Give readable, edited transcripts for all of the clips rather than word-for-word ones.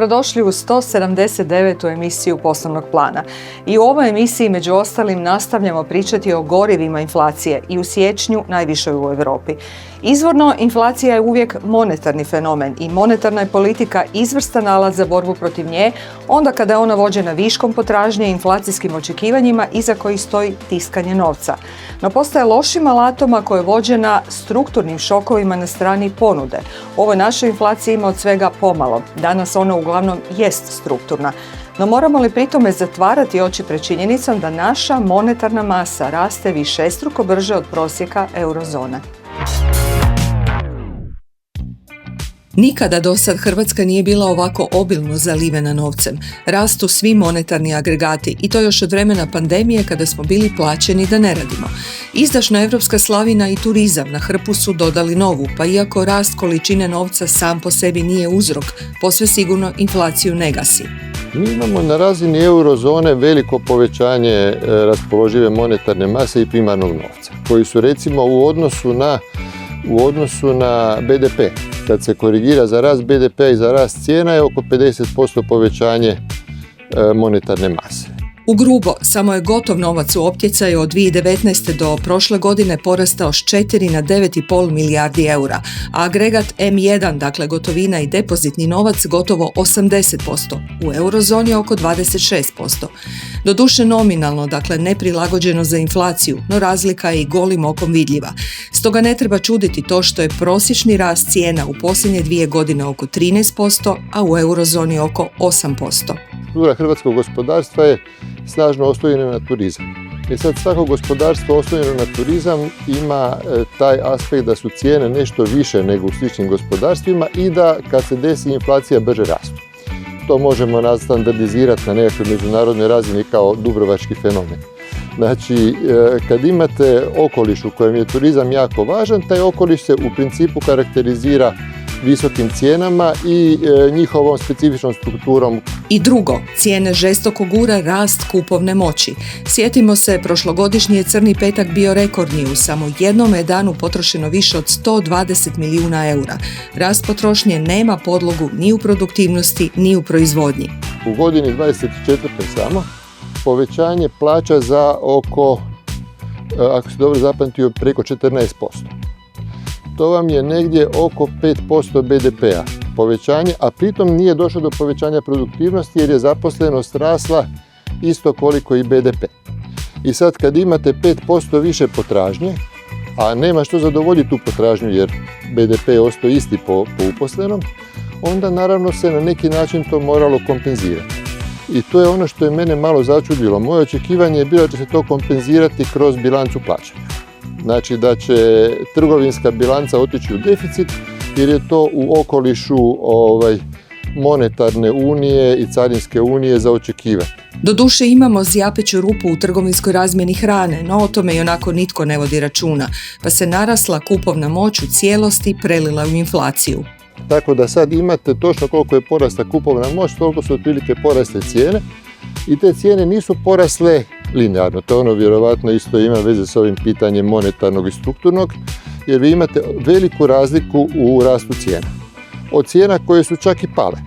Dobrodošli u 179. emisiju Poslovnog plana. I u ovoj emisiji među ostalim nastavljamo pričati o gorivima inflacije i u siječnju najvišoj u Europi. Izvorno, inflacija je uvijek monetarni fenomen i monetarna je politika izvrstan alat za borbu protiv nje, onda kada je ona vođena viškom potražnje i inflacijskim očekivanjima iza kojih stoji tiskanje novca. No postaje lošim alatom ako je vođena strukturnim šokovima na strani ponude. Ovoj našoj inflaciji ima od svega pomalo. Danas ona uglavnom jest strukturna. No moramo li pritome zatvarati oči pred činjenicom da naša monetarna masa raste višestruko brže od prosjeka eurozone? Nikada do sad Hrvatska nije bila ovako obilno zalivena novcem. Rastu svi monetarni agregati i to još od vremena pandemije kada smo bili plaćeni da ne radimo. Izdašna evropska slavina i turizam na hrpu su dodali novu, pa iako rast količine novca sam po sebi nije uzrok, posve sigurno inflaciju ne gasi. Mi imamo na razini eurozone veliko povećanje raspoložive monetarne mase i primarnog novca, koji su recimo u odnosu na BDP. Kad se korigira za rast BDP-a i za rast cijena je oko 50% povećanje monetarne mase. U grubo, samo je gotov novac u optjecaju od 2019. do prošle godine porastao s 4 na 9,5 milijardi eura, a agregat M1, dakle gotovina i depozitni novac, gotovo 80%, u eurozoni oko 26%. Doduše nominalno, dakle neprilagođeno za inflaciju, no razlika je i golim okom vidljiva. Stoga ne treba čuditi to što je prosječni rast cijena u posljednje 2 godine oko 13%, a u eurozoni oko 8%. Struktura hrvatskog gospodarstva je snažno oslonjena na turizam. I sad svako gospodarstvo oslonjeno na turizam ima taj aspekt da su cijene nešto više nego u sličnim gospodarstvima i da kad se desi inflacija brže rastu. To možemo standardizirati na nekakvoj međunarodnoj razini kao dubrovački fenomen. Znači, kad imate okoliš u kojem je turizam jako važan, taj okoliš se u principu karakterizira visokim cijenama i njihovom specifičnom strukturom. I drugo, cijene žestoko gura rast kupovne moći. Sjetimo se, prošlogodišnji je crni petak bio rekordni, u samo jednome danu potrošeno više od 120 milijuna eura. Rast potrošnje nema podlogu ni u produktivnosti, ni u proizvodnji. U godini 24. samo povećanje plaća za oko, ako se dobro zapamtio, preko 14%. To vam je negdje oko 5% BDP-a povećanje, a pritom nije došlo do povećanja produktivnosti jer je zaposlenost rasla isto koliko i BDP. I sad kad imate 5% više potražnje, a nema što zadovoljiti tu potražnju jer BDP je ostao isti po uposlenom, onda naravno se na neki način to moralo kompenzirati. I to je ono što je mene malo začudilo. Moje očekivanje je bilo da će se to kompenzirati kroz bilancu plaćanja. Znači da će trgovinska bilanca otići u deficit jer je to u okolišu monetarne unije i carinske unije za očekivati. Doduše imamo zjapeću rupu u trgovinskoj razmjeni hrane, no o tome ionako nitko ne vodi računa, pa se narasla kupovna moć u cijelosti prelila u inflaciju. Tako da sad imate točno koliko je porasla kupovna moć, toliko su otprilike porasle cijene i te cijene nisu porasle linearno. To ono vjerovatno isto ima veze s ovim pitanjem monetarnog i strukturnog, jer vi imate veliku razliku u rastu cijena. Od cijena koje su čak i pale.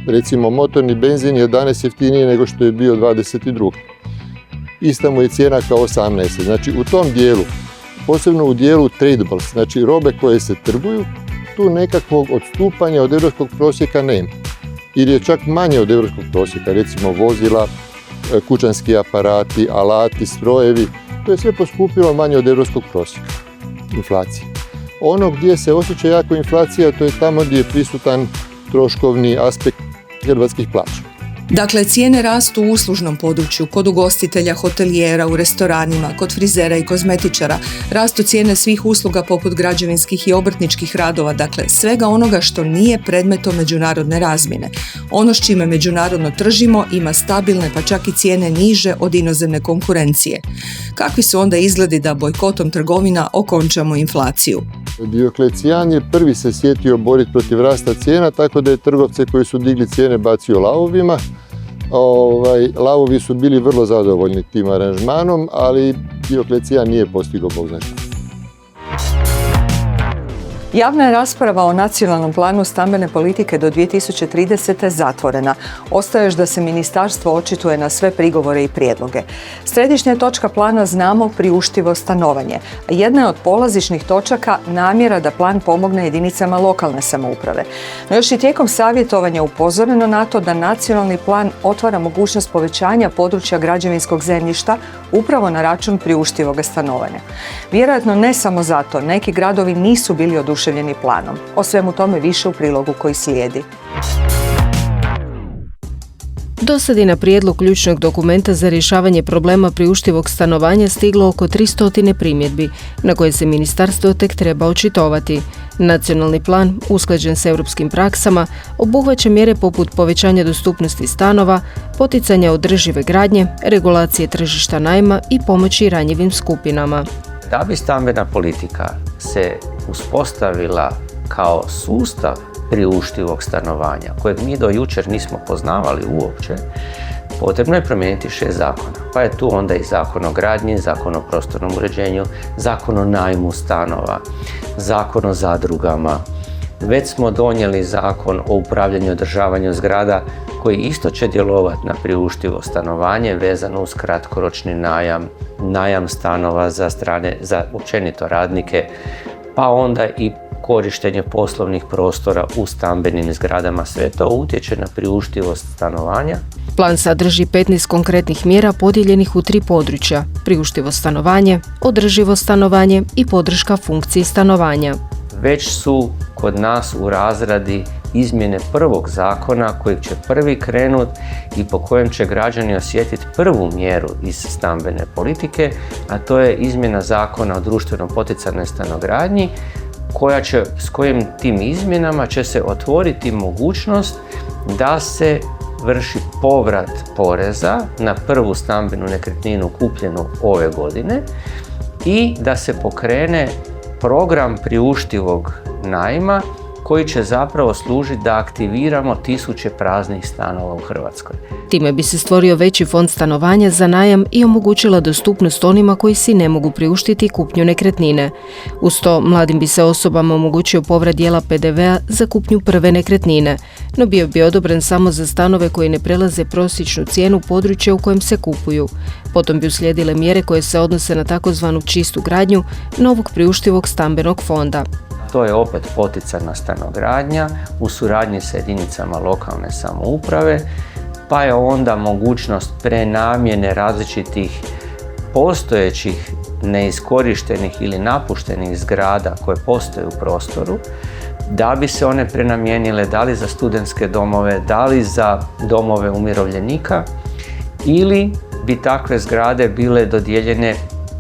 Recimo motorni benzin je danas jeftiniji nego što je bio 22. Ista mu je cijena kao 18. Znači u tom dijelu, posebno u dijelu tradables, znači robe koje se trguju, tu nekakvog odstupanja od europskog prosjeka nema. Ili je čak manje od europskog prosjeka, recimo vozila, kućanski aparati, alati, strojevi, to je sve poskupilo manje od europskog prosjeka, inflacije. Ono gdje se osjeća jako inflacija, to je tamo gdje je prisutan troškovni aspekt hrvatskih plaća. Dakle, cijene rastu u uslužnom području, kod ugostitelja, hotelijera, u restoranima, kod frizera i kozmetičara. Rastu cijene svih usluga poput građevinskih i obrtničkih radova, dakle svega onoga što nije predmetom međunarodne razmjene. Ono s čime međunarodno tržimo ima stabilne pa čak i cijene niže od inozemne konkurencije. Kakvi su onda izgledi da bojkotom trgovina okončamo inflaciju? Dioklecijan je prvi se sjetio boriti protiv rasta cijena, tako da je trgovce koji su digli cijene bacio lavovima. Lavovi su bili vrlo zadovoljni tim aranžmanom, ali Dioklecijan nije postigao Bog zna šta. Javna je rasprava o nacionalnom planu stambene politike do 2030. zatvorena. Ostaje još da se ministarstvo očituje na sve prigovore i prijedloge. Središnja točka plana znamo priuštivo stanovanje. Jedna je od polazišnih točaka namjera da plan pomogne jedinicama lokalne samouprave. No još i tijekom savjetovanja upozoreno na to da nacionalni plan otvara mogućnost povećanja područja građevinskog zemljišta upravo na račun priuštivog stanovanja. Vjerojatno ne samo zato, neki gradovi nisu bili oduševljeni planom. O svemu tome više u prilogu koji slijedi. Dosad je na prijedlog ključnog dokumenta za rješavanje problema priuštivog stanovanja stiglo oko 300 primjedbi, na koje se ministarstvo tek treba očitovati. Nacionalni plan, usklađen s europskim praksama, obuhvaća mjere poput povećanja dostupnosti stanova, poticanja održive gradnje, regulacije tržišta najma i pomoći ranjivim skupinama. Da bi stambena politika se uspostavila kao sustav priuštivog stanovanja, kojeg mi do jučer nismo poznavali uopće, potrebno je promijeniti 6 zakona. Pa je tu onda i Zakon o gradnji, Zakon o prostornom uređenju, Zakon o najmu stanova, Zakon o zadrugama. Već smo donijeli Zakon o upravljanju i održavanju zgrada koji isto će djelovati na priuštivo stanovanje vezano uz kratkoročni najam stanova za općenito radnike, pa onda i korištenje poslovnih prostora u stambenim zgradama. Sve to utječe na priuštivost stanovanja. Plan sadrži 15 konkretnih mjera podijeljenih u 3 područja: priuštivo stanovanje, održivo stanovanje i podrška funkciji stanovanja. Već su kod nas u razradi izmjene prvog zakona kojeg će prvi krenut i po kojem će građani osjetiti prvu mjeru iz stambene politike, a to je izmjena Zakona o društveno poticajnoj stanogradnji, s kojim tim izmjenama će se otvoriti mogućnost da se vrši povrat poreza na prvu stambenu nekretninu kupljenu ove godine i da se pokrene program priuštivog najma koji će zapravo služiti da aktiviramo 1000 praznih stanova u Hrvatskoj. Time bi se stvorio veći fond stanovanja za najam i omogućila dostupnost onima koji si ne mogu priuštiti kupnju nekretnine. Uz to, mladim bi se osobama omogućio povrat dijela PDV-a za kupnju prve nekretnine, no bio bi odobren samo za stanove koji ne prelaze prosječnu cijenu područja u kojem se kupuju. Potom bi uslijedile mjere koje se odnose na takozvanu čistu gradnju novog priuštivog stambenog fonda. To je opet poticajna stanogradnja u suradnji sa jedinicama lokalne samouprave, pa je onda mogućnost prenamjene različitih postojećih neiskorištenih ili napuštenih zgrada koje postoje u prostoru, da bi se one prenamijenile da li za studentske domove, da li za domove umirovljenika, ili bi takve zgrade bile dodijeljene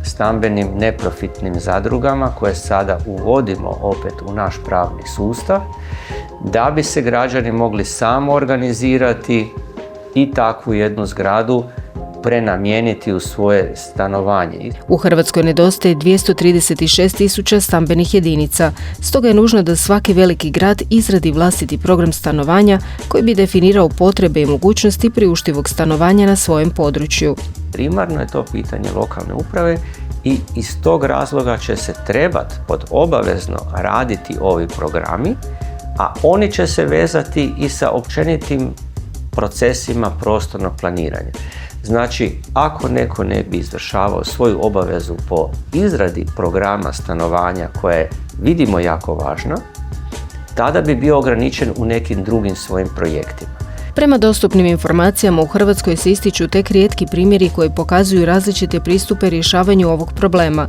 stambenim neprofitnim zadrugama koje sada uvodimo opet u naš pravni sustav, da bi se građani mogli samo organizirati i takvu jednu zgradu prenamijeniti u svoje stanovanje. U Hrvatskoj nedostaje 236.000 stambenih jedinica, stoga je nužno da svaki veliki grad izradi vlastiti program stanovanja koji bi definirao potrebe i mogućnosti priuštivog stanovanja na svojem području. Primarno je to pitanje lokalne uprave i iz tog razloga će se trebati pod obavezno raditi ovi programi, a oni će se vezati i sa općenitim procesima prostornog planiranja. Znači, ako neko ne bi izvršavao svoju obavezu po izradi programa stanovanja koje vidimo jako važno, tada bi bio ograničen u nekim drugim svojim projektima. Prema dostupnim informacijama u Hrvatskoj se ističu tek rijetki primjeri koji pokazuju različite pristupe rješavanju ovog problema.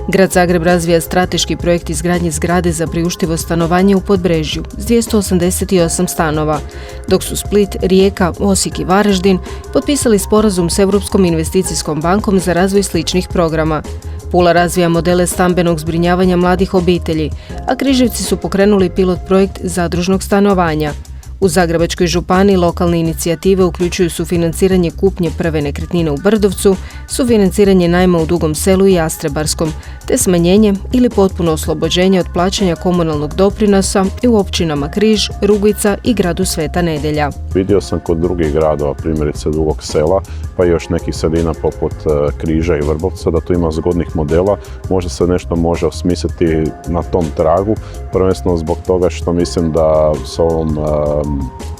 Grad Zagreb razvija strateški projekt izgradnje zgrade za priuštivo stanovanje u Podbrežju s 288 stanova, dok su Split, Rijeka, Osijek i Varaždin potpisali sporazum s Europskom investicijskom bankom za razvoj sličnih programa. Pula razvija modele stambenog zbrinjavanja mladih obitelji, a Križevci su pokrenuli pilot projekt zadružnog stanovanja. U Zagrebačkoj županiji lokalne inicijative uključuju sufinanciranje kupnje prve nekretnine u Brdovcu, sufinanciranje najma u Dugom Selu i Jastrebarskom, te smanjenje ili potpuno oslobođenje od plaćanja komunalnog doprinosa i u općinama Križ, Rugvica i gradu Sveta Nedjelja. Vidio sam kod drugih gradova, primjerice Dugog Sela, pa i još nekih sredina poput Križa i Vrbovca, da tu ima zgodnih modela. Možda se nešto može osmisliti na tom tragu, prvenstveno zbog toga što mislim da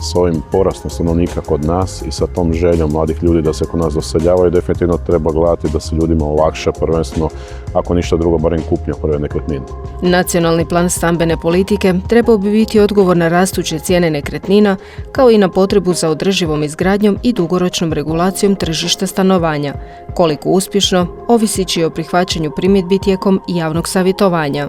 s ovim porastom stanovnika kod nas i sa tom željom mladih ljudi da se kod nas doseljavaju, definitivno treba gledati da se ljudima olakša, prvenstveno, ako ništa drugo, barem kupnja prve nekretnine. Nacionalni plan stambene politike trebao bi biti odgovor na rastuće cijene nekretnina, kao i na potrebu za održivom izgradnjom i dugoročnom regulacijom tržišta stanovanja. Koliko uspješno, ovisit će o prihvaćanju primjedbi tijekom javnog savjetovanja.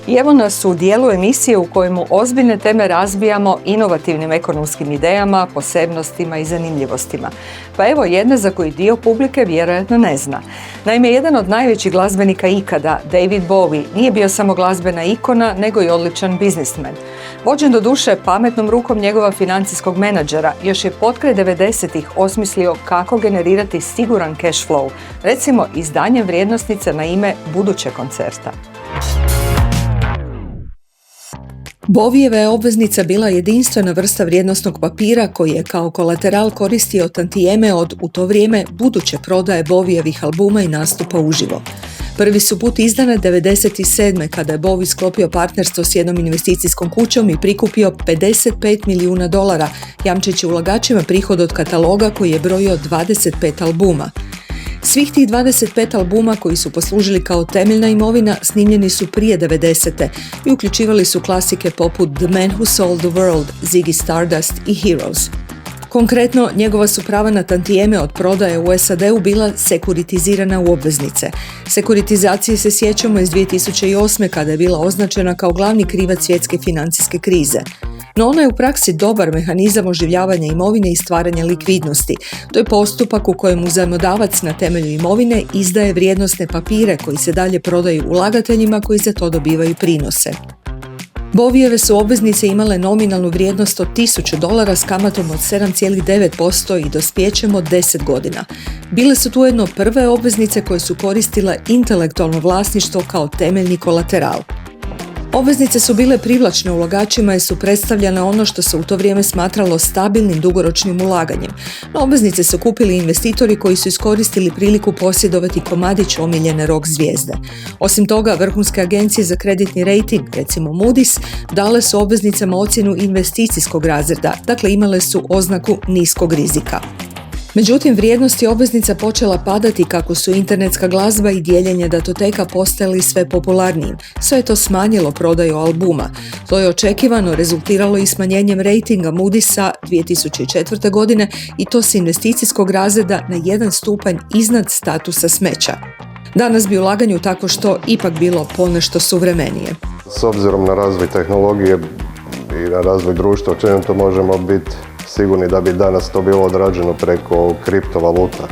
I evo nas u dijelu emisije u kojemu ozbiljne teme razbijamo inovativnim ekonomskim idejama, posebnostima i zanimljivostima. Pa evo jedne za koji dio publike vjerojatno ne zna. Naime, jedan od najvećih glazbenika ikada, David Bowie, nije bio samo glazbena ikona, nego i odličan biznismen. Vođen do duše pametnom rukom njegova financijskog menadžera, još je potkraj 90-ih osmislio kako generirati siguran cash flow, recimo izdanjem vrijednosnica na ime budućeg koncerta. Bowiejeva je obveznica bila jedinstvena vrsta vrijednosnog papira koji je kao kolateral koristio tantijeme od, u to vrijeme, buduće prodaje Bowiejevih albuma i nastupa uživo. Prvi su put izdane 1997. kada je Bowie sklopio partnerstvo s jednom investicijskom kućom i prikupio $55 milijuna, jamčeći ulagačima prihod od kataloga koji je brojio 25 albuma. Svih tih 25 albuma koji su poslužili kao temeljna imovina snimljeni su prije 90. i uključivali su klasike poput The Man Who Sold the World, Ziggy Stardust i Heroes. Konkretno, njegova su prava na tantijeme od prodaje u SAD-u bila sekuritizirana u obveznice. Sekuritizacije se sjećamo iz 2008. kada je bila označena kao glavni krivac svjetske financijske krize. No ona je u praksi dobar mehanizam oživljavanja imovine i stvaranja likvidnosti. To je postupak u kojemu zajmodavac na temelju imovine izdaje vrijednosne papire koji se dalje prodaju ulagateljima koji za to dobivaju prinose. Bowiejeve su obveznice imale nominalnu vrijednost od $1000 s kamatom od 7,9% i dospijećem od 10 godina. Bile su tu ujedno prve obveznice koje su koristile intelektualno vlasništvo kao temeljni kolateral. Obveznice su bile privlačne ulagačima jer su predstavljane ono što se u to vrijeme smatralo stabilnim dugoročnim ulaganjem. No, obveznice su kupili investitori koji su iskoristili priliku posjedovati komadić omiljene rock zvijezde. Osim toga, vrhunske agencije za kreditni rejting, recimo Moody's, dale su obveznicama ocjenu investicijskog razreda, dakle imale su oznaku niskog rizika. Međutim, vrijednosti obveznica počela padati kako su internetska glazba i dijeljenje datoteka postajali sve popularnijim. Sve je to smanjilo prodaju albuma. To je očekivano rezultiralo i smanjenjem rejtinga Moody'sa 2004. godine i to s investicijskog razreda na 1 stupanj iznad statusa smeća. Danas bi ulaganju tako što ipak bilo ponešto suvremenije. S obzirom na razvoj tehnologije i na razvoj društva, općenito možemo biti sigurni da bi danas to bilo odrađeno preko kriptovaluta,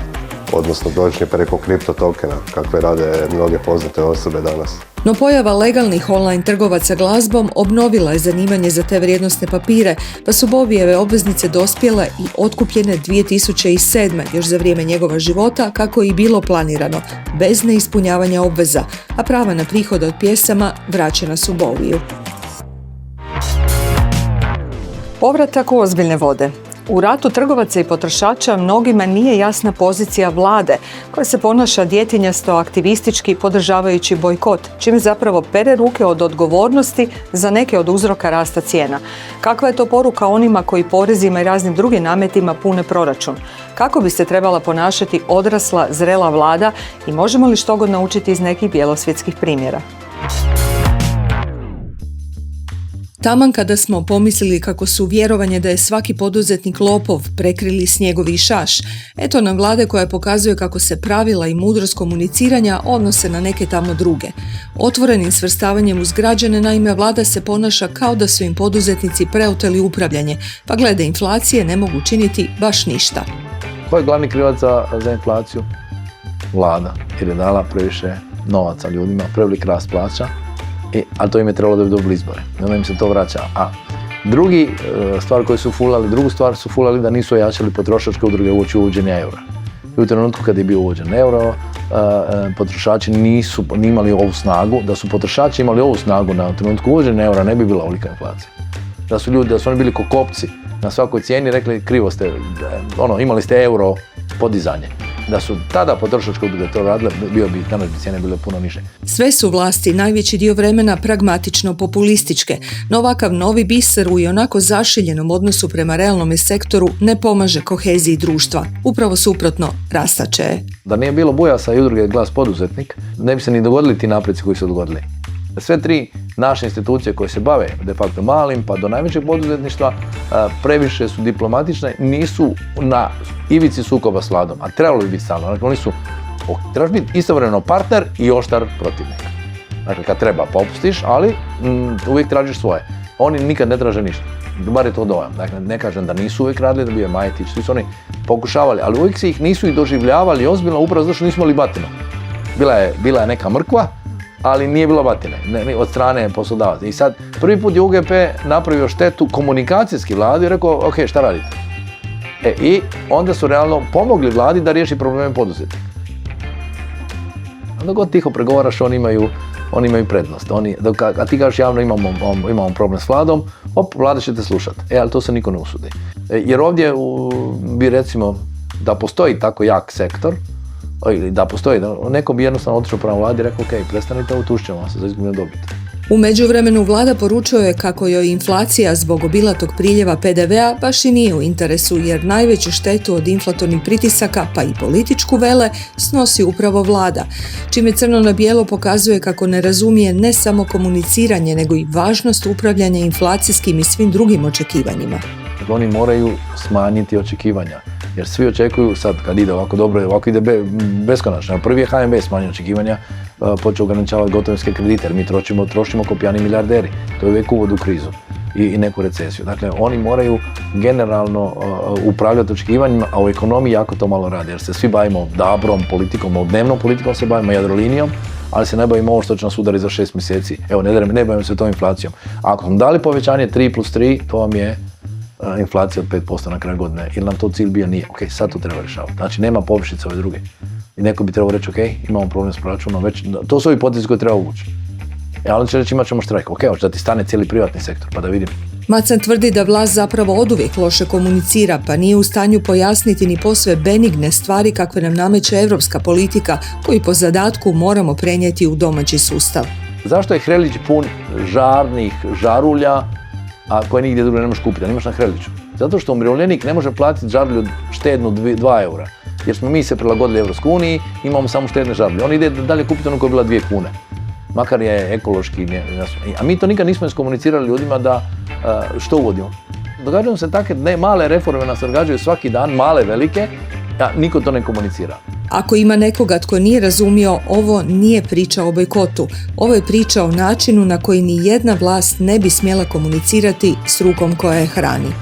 odnosno točnije preko kriptotokena, kakve rade mnoge poznate osobe danas. No pojava legalnih online trgovaca glazbom obnovila je zanimanje za te vrijednosne papire, pa su Bowiejeve obveznice dospjele i otkupljene 2007. još za vrijeme njegova života, kako je i bilo planirano, bez neispunjavanja obveza, a prava na prihod od pjesama vraćena su Bowieju. Povratak u ozbiljne vode. U ratu trgovaca i potrošača mnogima nije jasna pozicija vlade, koja se ponaša djetinjasto aktivistički podržavajući bojkot, čime zapravo pere ruke od odgovornosti za neke od uzroka rasta cijena. Kakva je to poruka onima koji porezima i raznim drugim nametima pune proračun? Kako bi se trebala ponašati odrasla, zrela vlada i možemo li štogod naučiti iz nekih bjelosvjetskih primjera? Taman kada smo pomislili kako su vjerovanje da je svaki poduzetnik lopov prekrili snjegovi i šaš, eto nam vlade koja pokazuje kako se pravila i mudrost komuniciranja odnose na neke tamo druge. Otvorenim svrstavanjem uz građane, naime, vlada se ponaša kao da su im poduzetnici preoteli upravljanje, pa glede inflacije ne mogu činiti baš ništa. Ko je glavni krivac za inflaciju? Vlada, jer je dala previše novaca ljudima, prevelik rast plaća ali to im je trebalo da bi dobili izbore. Onda im se to vraća. A drugu stvar su fulali da nisu ojačali potrošačke udruge uoči uvođenja eura. I u trenutku kad je bio uvođen euro, potrošači nisu imali ovu snagu. Da su potrošači imali ovu snagu na trenutku uvođenja eura, ne bi bila ovolika inflacija. Da su oni bili ko kopci na svakoj cijeni, rekli krivo ste, imali ste euro podizanje. Da su tada potrošačke udruge to radile, danas bi cijene bile puno niže. Sve su vlasti najveći dio vremena pragmatično populističke, no ovakav novi biser u ionako zašiljenom odnosu prema realnom sektoru ne pomaže koheziji društva. Upravo suprotno, rastače je. Da nije bilo Bujasa i udruge Glas poduzetnik, ne bi se ni dogodili ti napreci koji su dogodili. Sve tri naše institucije koje se bave de facto malim pa do najvećeg poduzetništva previše su diplomatične, nisu na ivici sukoba s vladom, a trebalo bi biti stalno. Dakle, oni su, trebaš biti istovremeno partner i oštar protivnik. Dakle, kad treba popustiš, ali uvijek tražiš svoje. Oni nikad ne traže ništa. Bar je to dojam. Dakle, ne kažem da nisu uvijek radili, da bi je Majetić, svi su oni pokušavali, ali uvijek se ih nisu i doživljavali ozbiljno upravo zato što nismo imali batinu. Bila je neka mrkva, ali nije bilo batine od strane poslodavaca. I sad, prvi put je UGP napravio štetu komunikacijski vladi i rekao, ok, šta radite? I onda su realno pomogli vladi da riješi probleme poduzetnika. Onda god tiho pregovaraš, oni imaju prednost. A ti kažeš javno imamo problem s vladom, vlada će te slušati. Ali to se niko ne usudi. Jer ovdje bi recimo da postoji tako jak sektor, da postoji, neko bi jednostavno otišao prema vladi i rekao, ok, prestanite ovo, tušćemo vas za izgubljenu dobit. U međuvremenu vlada poručuje kako joj inflacija zbog obilatog priljeva PDV-a baš i nije u interesu, jer najveću štetu od inflatornih pritisaka, pa i političku vele, snosi upravo vlada, čime crno na bijelo pokazuje kako ne razumije ne samo komuniciranje, nego i važnost upravljanja inflacijskim i svim drugim očekivanjima. Oni moraju smanjiti očekivanja, jer svi očekuju sad kad ide ovako dobro, ovako ide beskonačno. Prvi je HNB smanjio očekivanja, počeo ograničavati gotovinske kredite, jer mi trošimo ko pijani milijarderi. To je uvijek uvod u krizu i neku recesiju. Dakle, oni moraju generalno upravljati očekivanjima, a u ekonomiji jako to malo radi, jer se svi bavimo dabrom, politikom, dnevnom politikom se bavimo, Jadrolinijom, ali se ne bavimo ovo što će nas udariti za 6 mjeseci. Evo, ne bavimo se tom inflacijom. Ako smo dali povećanje 3+3, to vam je inflacija od 5% na kraju godine, ili nam to cilj bio nije. Ok, sad to treba rješavati. Znači, nema površice ove druge. I neko bi trebao reći, ok, imamo problem s proračunom, to su ovi potezi koje treba uvući. Ali će reći, imat ćemo štrajk. Ok, hoće da ti stane cijeli privatni sektor, pa da vidim. Macan tvrdi da vlast zapravo oduvijek loše komunicira, pa nije u stanju pojasniti ni posve benigne stvari kakve nam nameće europska politika, koju po zadatku moramo prenijeti u domaći sustav. Zašto je Hrelić pun žarnih žarulja, a koje nigdje drugo ne možeš kupiti, a nemaš na Hreliću? Zato što umirovljenik ne može platiti žarulju štednu 2 eura. Jer smo mi se prilagodili Evropskoj uniji, imamo samo štedne žarulje. On ide dalje kupiti ono koja je bila 2 kune. Makar je ekološki. A mi to nikad nismo iskomunicirali ljudima da što uvodimo. Događaju se takve male reforme, nas događaju svaki dan, male, velike, a niko to ne komunicira. Ako ima nekoga tko nije razumio, ovo nije priča o bojkotu. Ovo je priča o načinu na koji ni jedna vlast ne bi smjela komunicirati s rukom koja je hrani.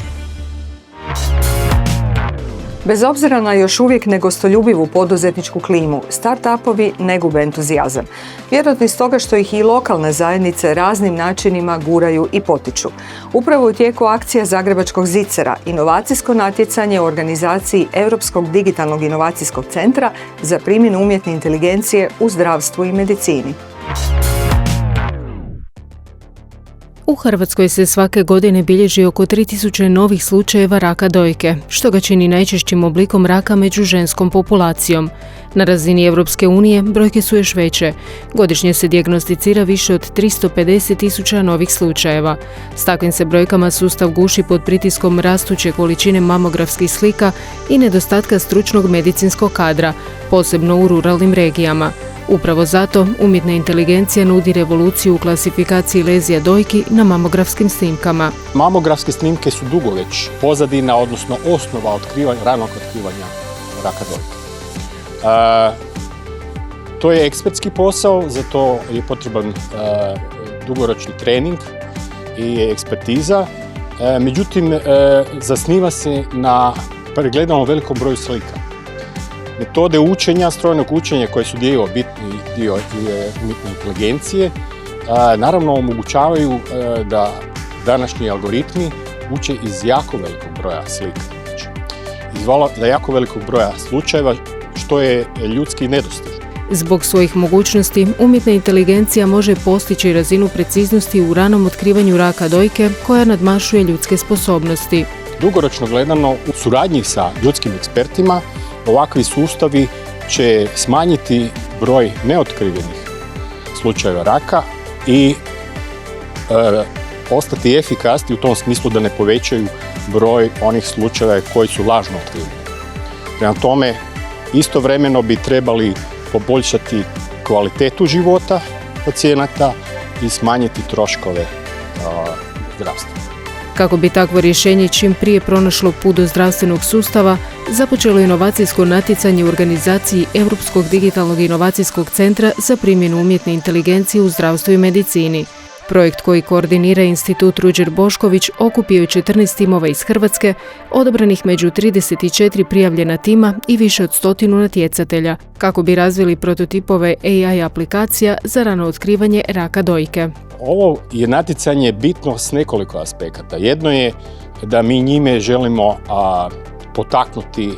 Bez obzira na još uvijek negostoljubivu poduzetničku klimu, start-upovi ne gube entuzijazam. Vjerojatno iz toga što ih i lokalne zajednice raznim načinima guraju i potiču. Upravo u tijeku akcija Zagrebačkog zicera, inovacijsko natjecanje u organizaciji Europskog digitalnog inovacijskog centra za primjenu umjetne inteligencije u zdravstvu i medicini. U Hrvatskoj se svake godine bilježi oko 3000 novih slučajeva raka dojke, što ga čini najčešćim oblikom raka među ženskom populacijom. Na razini Europske unije brojke su još veće. Godišnje se dijagnosticira više od 350.000 novih slučajeva. S takvim se brojkama sustav guši pod pritiskom rastuće količine mamografskih slika i nedostatka stručnog medicinskog kadra, posebno u ruralnim regijama. Upravo zato umjetna inteligencija nudi revoluciju u klasifikaciji lezija dojki na mamografskim snimkama. Mamografske snimke su dugo već pozadina, odnosno osnova ranog otkrivanja raka dojke. To je ekspertski posao, za to je potreban dugoročni trening i ekspertiza. Međutim, zasniva se na pregledanom velikom broju slika. Metode učenja, strojnog učenja koje su bitni dio umjetne inteligencije, naravno omogućavaju da današnji algoritmi uče iz jako velikog broja slika. Znači, iz jako velikog broja slučajeva što je ljudski nedostižno. Zbog svojih mogućnosti, umjetna inteligencija može postići razinu preciznosti u ranom otkrivanju raka dojke koja nadmašuje ljudske sposobnosti. Dugoročno gledano, u suradnji sa ljudskim ekspertima, ovakvi sustavi će smanjiti broj neotkrivenih slučajeva raka i ostati efikasni u tom smislu da ne povećaju broj onih slučajeva koji su lažno otkriveni. Prema tome, istovremeno bi trebali poboljšati kvalitetu života pacijenata i smanjiti troškove zdravstva. Kako bi takvo rješenje čim prije pronašlo put do zdravstvenog sustava, započelo je inovacijsko natjecanje u organizaciji Europskog digitalnog inovacijskog centra za primjenu umjetne inteligencije u zdravstvu i medicini. Projekt koji koordinira Institut Ruđer Bošković okupio je 14 timova iz Hrvatske, odabranih među 34 prijavljena tima i više od 100 natjecatelja, kako bi razvili prototipove AI aplikacija za rano otkrivanje raka dojke. Ovo je natjecanje bitno s nekoliko aspekata. Jedno je da mi njime želimo potaknuti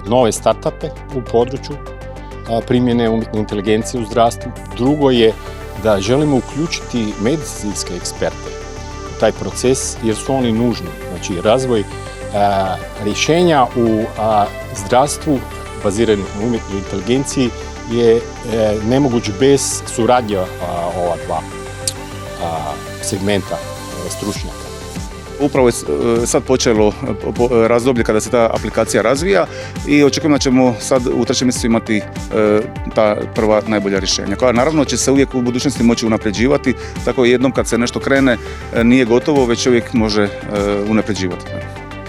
nove startupe u području primjene umjetne inteligencije u zdravstvu. Drugo je da želimo uključiti medicinske eksperte u taj proces jer su oni nužni. Znači, razvoj rješenja u zdravstvu baziranih na umjetnoj inteligenciji je nemoguć bez suradnje ova dva segmenta stručnjaka. Upravo je sad počelo razdoblje kada se ta aplikacija razvija i očekujemo da ćemo sad u 3. mjesecu imati ta prva najbolja rješenja, koja naravno će se uvijek u budućnosti moći unapređivati, tako jednom kad se nešto krene nije gotovo, već uvijek može unapređivati.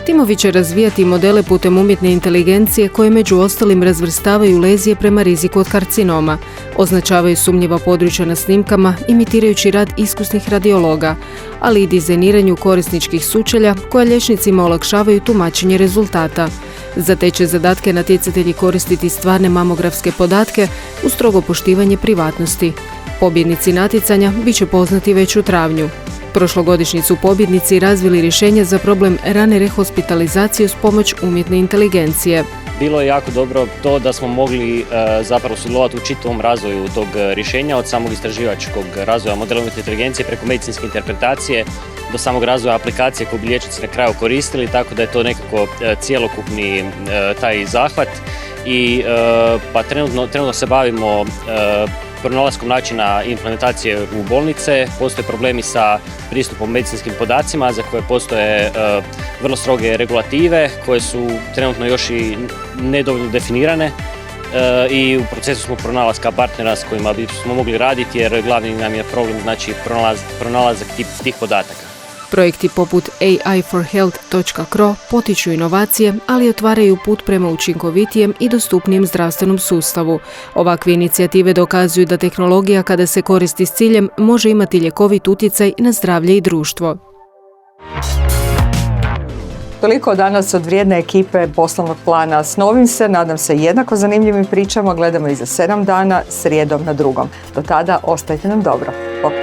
Timovi će razvijati modele putem umjetne inteligencije koje među ostalim razvrstavaju lezije prema riziku od karcinoma, označavaju sumnjiva područja na snimkama imitirajući rad iskusnih radiologa, ali i dizajniranju korisničkih sučelja koja liječnicima olakšavaju tumačenje rezultata. Za te će zadatke natjecatelji koristiti stvarne mamografske podatke uz strogo poštivanje privatnosti. Pobjednici natjecanja bit će poznati već u travnju. Prošlogodišnji su pobjednici razvili rješenje za problem rane rehospitalizacije uz pomoć umjetne inteligencije. Bilo je jako dobro to da smo mogli zapravo sudjelovati u čitavom razvoju tog rješenja, od samog istraživačkog razvoja modela umjetne inteligencije preko medicinske interpretacije do samog razvoja aplikacije koju bi liječnici na kraju koristili, tako da je to nekako cjelokupni taj zahvat. I pa trenutno se bavimo pronalaskom načina implementacije u bolnice. Postoje problemi sa pristupom medicinskim podacima za koje postoje vrlo stroge regulative koje su trenutno još i nedovoljno definirane i u procesu smo pronalaska partnera s kojima bismo mogli raditi jer glavni nam je problem znači pronalazak tih podataka. Projekti poput AI4Health.cro potiču inovacije, ali otvaraju put prema učinkovitijem i dostupnijem zdravstvenom sustavu. Ovakve inicijative dokazuju da tehnologija kada se koristi s ciljem može imati ljekovit utjecaj na zdravlje i društvo. Toliko danas od vrijedne ekipe Poslovnog plana. S novim se, nadam se, jednako zanimljivim pričama gledamo i za 7 dana, srijedom na drugom. Do tada ostajte nam dobro. Bok.